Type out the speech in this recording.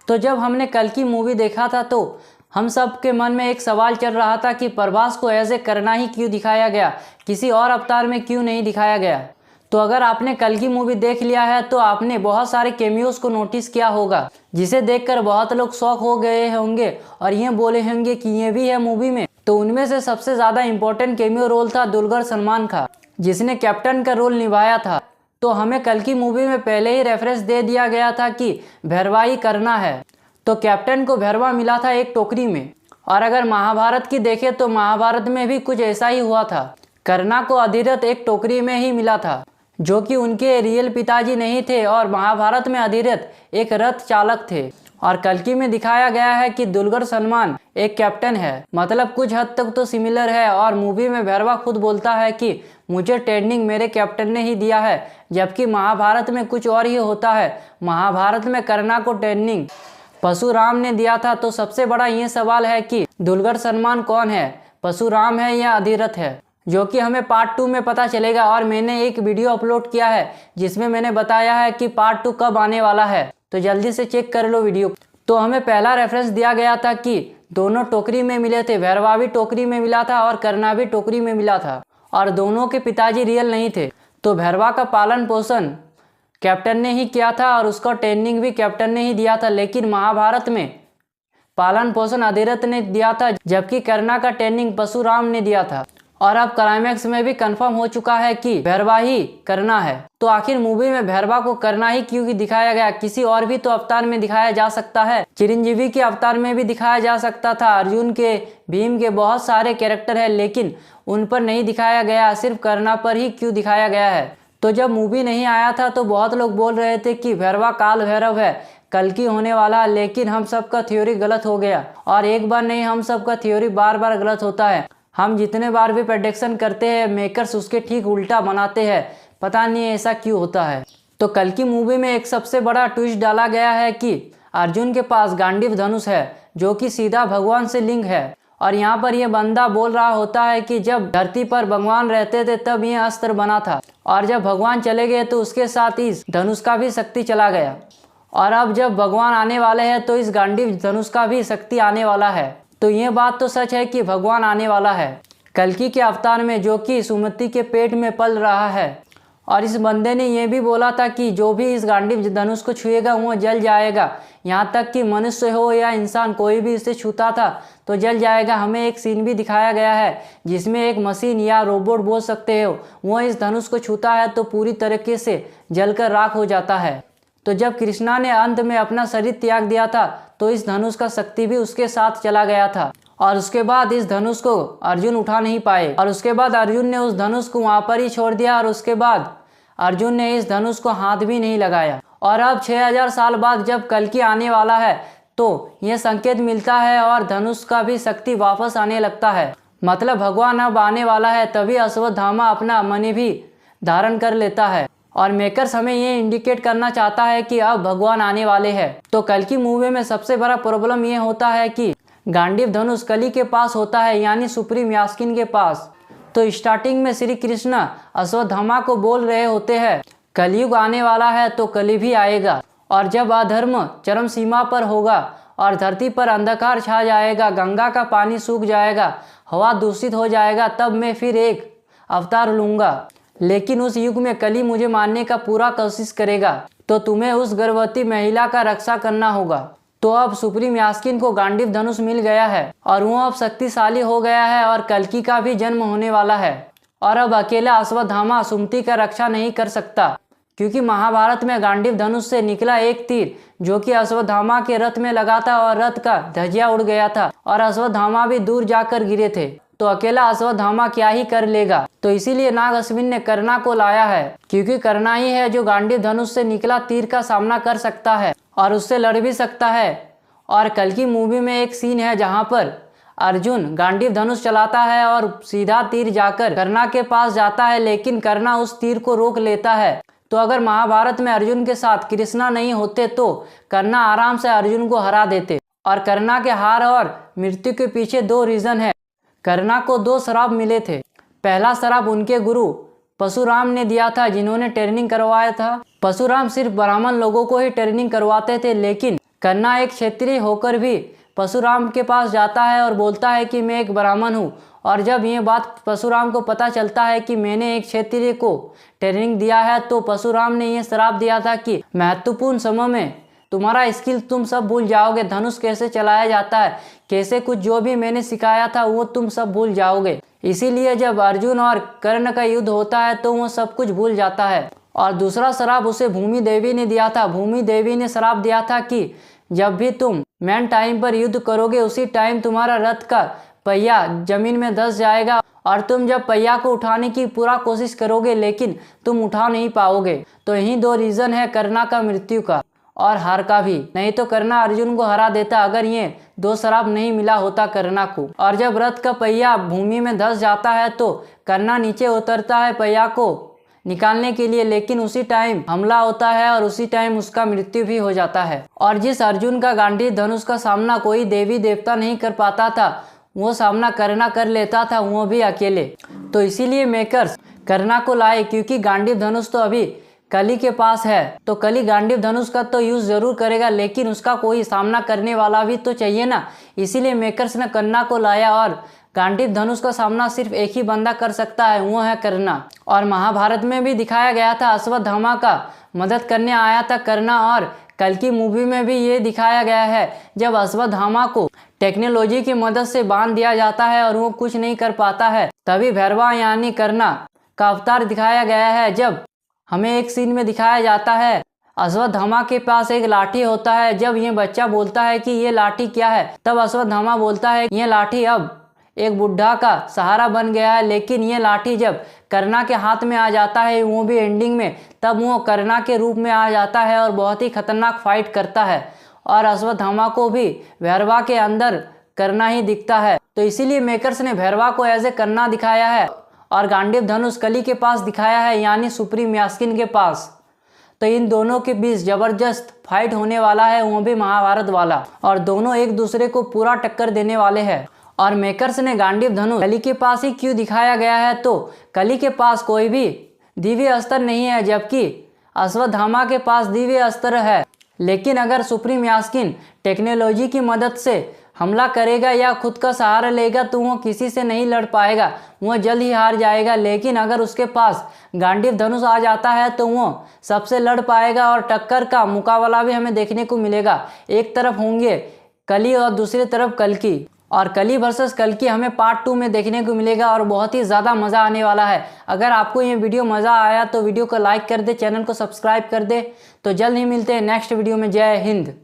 तो जब हमने कल की मूवी देखा था तो हम सब के मन में एक सवाल चल रहा था कि प्रभास को ऐसे करना ही क्यों दिखाया गया, किसी और अवतार में क्यों नहीं दिखाया गया। तो अगर आपने कल की मूवी देख लिया है तो आपने बहुत सारे कैमियोज को नोटिस किया होगा, जिसे देखकर बहुत लोग शॉक हो गए होंगे और ये बोले होंगे कि ये भी है मूवी में। तो उनमें से सबसे ज़्यादा इम्पोर्टेंट कैमियो रोल था दुलकर सलमान का, जिसने कैप्टन का रोल निभाया था। तो हमें कल की मूवी में पहले ही रेफरेंस दे दिया गया था कि भैरवा ही करना है। तो कैप्टन को भैरवा मिला था एक टोकरी में। और अगर महाभारत की देखें तो महाभारत में भी कुछ ऐसा ही हुआ था। करना को अधिरथ एक टोकरी में ही मिला था, जो कि उनके रियल पिताजी नहीं थे, और महाभारत में अधिरथ एक रथ चालक थे। और कल्कि में दिखाया गया है कि दुलकर सलमान एक कैप्टन है, मतलब कुछ हद तक तो सिमिलर है। और मूवी में भैरवा खुद बोलता है कि मुझे ट्रेनिंग मेरे कैप्टन ने ही दिया है, जबकि महाभारत में कुछ और ही होता है। महाभारत में करना को ट्रेनिंग परशुराम ने दिया था। तो सबसे बड़ा ये सवाल है कि दुलकर सलमान कौन है, परशुराम है या अधिरथ है, जो कि हमें पार्ट 2 में पता चलेगा। और मैंने एक वीडियो अपलोड किया है जिसमें मैंने बताया है कि पार्ट 2 कब आने वाला है, तो जल्दी से चेक कर लो वीडियो। तो हमें पहला रेफरेंस दिया गया था कि दोनों टोकरी में मिले थे, भैरवा भी टोकरी में मिला था और करना भी टोकरी में मिला था, और दोनों के पिताजी रियल नहीं थे। तो भैरवा का पालन पोषण कैप्टन ने ही किया था और उसका ट्रेनिंग भी कैप्टन ने ही दिया था। लेकिन महाभारत में पालन पोषण अधिरथ ने दिया था, जबकि करना का ट्रेनिंग परशुराम ने दिया था। और अब क्लाइमैक्स में भी कंफर्म हो चुका है कि भैरवा ही करना है। तो आखिर मूवी में भैरवा को करना ही क्यों दिखाया गया? किसी और भी तो अवतार में दिखाया जा सकता है, चिरंजीवी के अवतार में भी दिखाया जा सकता था, अर्जुन के, भीम के बहुत सारे कैरेक्टर है, लेकिन उन पर नहीं दिखाया गया, सिर्फ करना पर ही क्यों दिखाया गया है। तो जब मूवी नहीं आया था तो बहुत लोग बोल रहे थे कि भैरवा काल भैरव है, कल्कि होने वाला, लेकिन हम सबका थ्योरी गलत हो गया। और एक बार नहीं, हम सबका थ्योरी बार बार गलत होता है। हम जितने बार भी प्रेडिक्शन करते हैं, मेकर्स उसके ठीक उल्टा बनाते हैं, पता नहीं ऐसा क्यों होता है। तो कल की मूवी में एक सबसे बड़ा ट्विस्ट डाला गया है कि अर्जुन के पास गांडीव धनुष है, जो कि सीधा भगवान से लिंक है। और यहाँ पर यह बंदा बोल रहा होता है कि जब धरती पर भगवान रहते थे तब यह अस्त्र बना था, और जब भगवान चले गए तो उसके साथ इस धनुष का भी शक्ति चला गया। और अब जब भगवान आने वाले हैं तो इस गांडीव धनुष का भी शक्ति आने वाला है। तो ये बात तो सच है कि भगवान आने वाला है कल्कि के अवतार में, जो कि सुमति के पेट में पल रहा है। और इस बंदे ने यह भी बोला था कि जो भी इस गांडीव धनुष को छुएगा वो जल जाएगा, यहाँ तक कि मनुष्य हो या इंसान, कोई भी इसे छूता था तो जल जाएगा। हमें एक सीन भी दिखाया गया है जिसमें एक मशीन या रोबोट बोल सकते हो, वो इस धनुष को छूता है तो पूरी तरीके से जलकर राख हो जाता है। तो जब कृष्णा ने अंत में अपना शरीर त्याग दिया था तो इस धनुष का शक्ति भी उसके साथ चला गया था, और उसके बाद इस धनुष को अर्जुन उठा नहीं पाए, और उसके बाद अर्जुन ने उस धनुष को वहां पर ही छोड़ दिया, और उसके बाद अर्जुन ने इस धनुष को हाथ भी नहीं लगाया। और अब 6000 साल बाद जब कल्कि आने वाला है तो यह संकेत मिलता है और धनुष का भी शक्ति वापस आने लगता है, मतलब भगवान अब आने वाला है। तभी अश्वत्थामा अपना मणि भी धारण कर लेता है, और मेकर्स हमें ये इंडिकेट करना चाहता है कि अब भगवान आने वाले हैं। तो कल की मूवी में सबसे बड़ा प्रॉब्लम ये होता है कि गांडीव धनुष कली के पास होता है, यानी सुप्रीम यास्किन के पास। तो स्टार्टिंग में श्री कृष्ण अश्वत्थामा को बोल रहे होते हैं कलयुग आने वाला है, तो कली भी आएगा, और जब अधर्म चरम सीमा पर होगा और धरती पर अंधकार छा जाएगा, गंगा का पानी सूख जाएगा, हवा दूषित हो जाएगा, तब मैं फिर एक अवतार लूंगा। लेकिन उस युग में कली मुझे मारने का पूरा कोशिश करेगा, तो तुम्हें उस गर्भवती महिला का रक्षा करना होगा। तो अब सुप्रीम यास्किन को गांडीव धनुष मिल गया है और वो अब शक्तिशाली हो गया है, और कल्कि का भी जन्म होने वाला है। और अब अकेला अश्वत्थामा सुमति का रक्षा नहीं कर सकता, क्योंकि महाभारत में गांडीव धनुष से निकला एक तीर जो कि अश्वत्थामा के रथ में लगा था, और रथ का ध्वजा उड़ गया था, और अश्वत्थामा भी दूर जाकर गिरे थे। तो अकेला अश्वत्थामा क्या ही कर लेगा। तो इसीलिए नाग अश्विन ने करना को लाया है, क्योंकि करना ही है जो गांडीव धनुष से निकला तीर का सामना कर सकता है और उससे लड़ भी सकता है। और कल की मूवी में एक सीन है जहां पर अर्जुन गांडीव धनुष चलाता है और सीधा तीर जाकर करना के पास जाता है, लेकिन करना उस तीर को रोक लेता है। तो अगर महाभारत में अर्जुन के साथ कृष्णा नहीं होते तो करना आराम से अर्जुन को हरा देते। और करना के हार और मृत्यु के पीछे 2 रीजन है। करना को 2 श्राप मिले थे। पहला श्राप उनके गुरु परशुराम ने दिया था, जिन्होंने ट्रेनिंग करवाया था। परशुराम सिर्फ ब्राह्मण लोगों को ही ट्रेनिंग करवाते थे, लेकिन कन्ना एक क्षत्रिय होकर भी परशुराम के पास जाता है और बोलता है कि मैं एक ब्राह्मण हूँ। और जब ये बात परशुराम को पता चलता है कि मैंने एक क्षत्रिय को ट्रेनिंग दिया है, तो परशुराम ने ये श्राप दिया था कि महत्वपूर्ण समय में तुम्हारा स्किल तुम सब भूल जाओगे। धनुष कैसे चलाया जाता है, कैसे कुछ जो भी मैंने सिखाया था वो तुम सब भूल जाओगे। इसीलिए जब अर्जुन और कर्ण का युद्ध होता है तो वो सब कुछ भूल जाता है। और दूसरा श्राप उसे भूमि देवी ने दिया था। भूमि देवी ने श्राप दिया था कि जब भी तुम मेन टाइम पर युद्ध करोगे उसी टाइम तुम्हारा रथ का पहिया जमीन में धंस जाएगा और तुम जब पहिया को उठाने की पूरा कोशिश करोगे लेकिन तुम उठा नहीं पाओगे। तो यही दो रीजन है कर्णा का मृत्यु का और हार का भी। नहीं तो कर्णा अर्जुन को हरा देता अगर ये दो श्राप नहीं मिला होता कर्णा को। और जब रथ का पहिया भूमि में धंस जाता है तो कर्णा नीचे उतरता है पहिया को निकालने के लिए, लेकिन उसी टाइम हमला होता है और उसी टाइम उसका मृत्यु भी हो जाता है। और जिस अर्जुन का गांडीव धनुष का सामना कोई देवी देवता नहीं कर पाता था वो सामना कर्णा कर लेता था, वो भी अकेले। तो इसीलिए मेकर्स कर्णा को लाए, क्योंकि गांडीव धनुष तो अभी कली के पास है। तो कली गांडीव धनुष का तो यूज जरूर करेगा लेकिन उसका कोई सामना करने वाला भी तो चाहिए ना। इसीलिए मेकर्स ने कर्णा को लाया और गांडीव धनुष का सामना सिर्फ एक ही बंदा कर सकता है, वो है कर्णा। और महाभारत में भी दिखाया गया था अश्वत्थामा का मदद करने आया था कर्णा। और कल की मूवी में भी ये दिखाया गया है जब अश्वत्थामा को टेक्नोलॉजी की मदद से बांध दिया जाता है और वो कुछ नहीं कर पाता है, तभी भैरवा यानी कर्णा का अवतार दिखाया गया है। जब हमें एक सीन में दिखाया जाता है अश्वत्थामा के पास एक लाठी होता है। जब ये बच्चा बोलता है कि ये लाठी क्या है, तब अश्वत्थामा बोलता है ये लाठी अब एक बुढ़ा का सहारा बन गया है। लेकिन ये लाठी जब कर्णा के हाथ में आ जाता है, वो भी एंडिंग में, तब वो कर्णा के रूप में आ जाता है और बहुत ही खतरनाक फाइट करता है। और अश्वत्थामा को भी भैरवा के अंदर कर्णा ही दिखता है। तो इसीलिए मेकर्स ने भैरवा को एज ए कर्णा दिखाया है और गांडीव धनुष कली के पास दिखाया है, यानी सुप्रीम यास्किन के पास। तो इन दोनों के बीच जबरदस्त फाइट होने वाला है, वो भी महाभारत वाला। और दोनों एक दूसरे को पूरा टक्कर देने वाले हैं। और मेकर्स ने गांडीव धनुष कली के पास ही क्यों दिखाया गया है, तो कली के पास कोई भी दिव्य अस्त्र नहीं है, जबकि अश्वत्थामा के पास दिव्य अस्त्र है। लेकिन अगर सुप्रीम यास्किन टेक्नोलॉजी की मदद से हमला करेगा या खुद का सहारा लेगा तो वो किसी से नहीं लड़ पाएगा, वो जल्द ही हार जाएगा। लेकिन अगर उसके पास गांडीव धनुष आ जाता है तो वो सबसे लड़ पाएगा और टक्कर का मुकाबला भी हमें देखने को मिलेगा। एक तरफ होंगे कली और दूसरी तरफ कल्कि, और कली वर्सेस कल्कि हमें पार्ट 2 में देखने को मिलेगा और बहुत ही ज़्यादा मज़ा आने वाला है। अगर आपको ये वीडियो मज़ा आया तो वीडियो को लाइक कर दे, चैनल को सब्सक्राइब कर दे। तो जल्द ही मिलते हैं नेक्स्ट वीडियो में। जय हिंद।